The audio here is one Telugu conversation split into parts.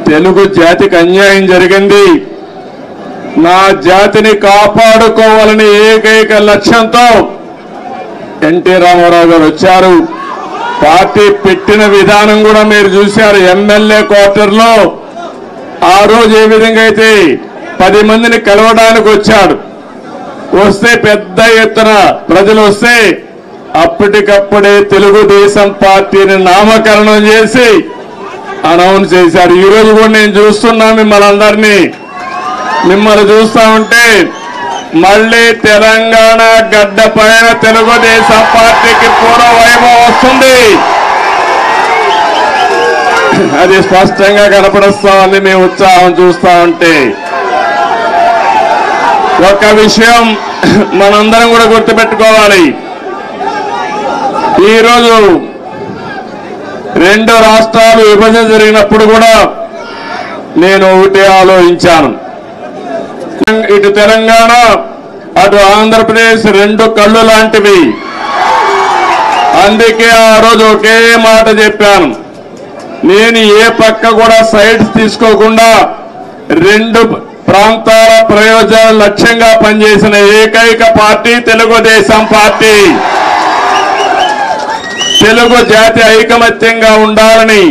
తెలుగు జాతికి అన్యాయం జరిగింది. నా జాతిని కాపాడుకోవాలని ఏకైక లక్ష్యంతో ఎన్టీ రామారావు గారు వచ్చారు. పార్టీ పెట్టిన విధానం కూడా మీరు చూశారు. ఎమ్మెల్యే క్వార్టర్లో ఆ రోజు ఏ విధంగా అయితే 10 మందిని కలవడానికి వచ్చాడు. వస్తే పెద్ద ఎత్తున ప్రజలు వస్తే అప్పటికప్పుడే తెలుగుదేశం పార్టీని నామకరణం చేసి అనౌన్స్ చేశారు. ఈ రోజు కూడా నేను చూస్తున్నా మిమ్మల్ని చూస్తా ఉంటే మళ్ళీ తెలంగాణ గడ్డ పైన తెలుగుదేశం పార్టీకి పూర్వ వైభవం వస్తుంది. అది స్పష్టంగా కనపడుస్తా ఉంది. మీ ఉత్సాహం చూస్తా ఉంటే ఒక విషయం మనందరం కూడా గుర్తుపెట్టుకోవాలి. ఈరోజు 2 రాష్ట్రాలు విభజన జరిగినప్పుడు కూడా నేను ఒకటే ఆలోచించాను. ఇటు తెలంగాణ అటు ఆంధ్రప్రదేశ్ 2 కళ్ళు లాంటివి. అందుకే ఆ రోజు ఒకే మాట చెప్పాను. నేను ఏ పక్క కూడా సైడ్స్ తీసుకోకుండా 2 ప్రాంతాల ప్రయోజనాల లక్ష్యంగా పనిచేసిన ఏకైక పార్టీ తెలుగుదేశం పార్టీ. తెలుగు జాతి ఐకమత్యంగా ఉండాలని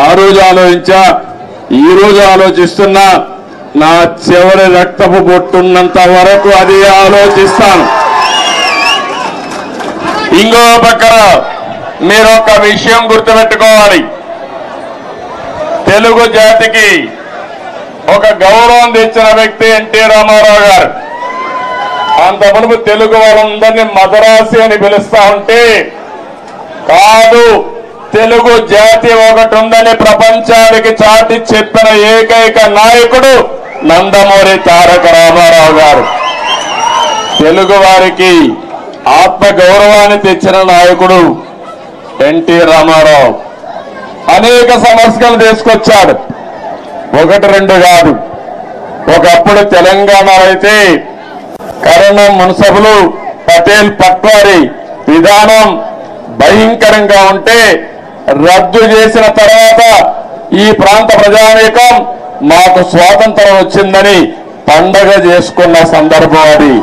ఆ రోజు ఆలోచించా. ఈ రోజు ఆలోచిస్తున్నా. నా చివరి రక్తపు బొట్టున్నంత వరకు అది ఆలోచిస్తాను. ఇంకో పక్కన మీరు ఒక విషయం గుర్తుపెట్టుకోవాలి. తెలుగు జాతికి ఒక గౌరవం తెచ్చిన వ్యక్తి ఎన్టీ రామారావు గారు. అంత మునుపు తెలుగు వాళ్ళందరినీ మదరాసి అని పిలుస్తా ఉంటే కాదు, తెలుగు జాతి ఒకటి ఉందని ప్రపంచానికి చాటి చెప్పిన ఏకైక నాయకుడు నందమూరి తారక రామారావు గారు. తెలుగు వారికి ఆత్మ గౌరవాన్ని తెచ్చిన నాయకుడు ఎన్టీ రామారావు. అనేక సమస్యలు తీసుకొచ్చాడు. 1-2 కాదు. ఒకప్పుడు తెలంగాణ అయితే కరణం మున్సబులు పటేల్ పట్వారి విధానం భయంకరంగా ఉంటే రద్దు చేసిన తర్వాత ఈ ప్రాంత ప్రజానీకం మాకు స్వాతంత్రం వచ్చిందని పండగ చేసుకున్న సందర్భం అది.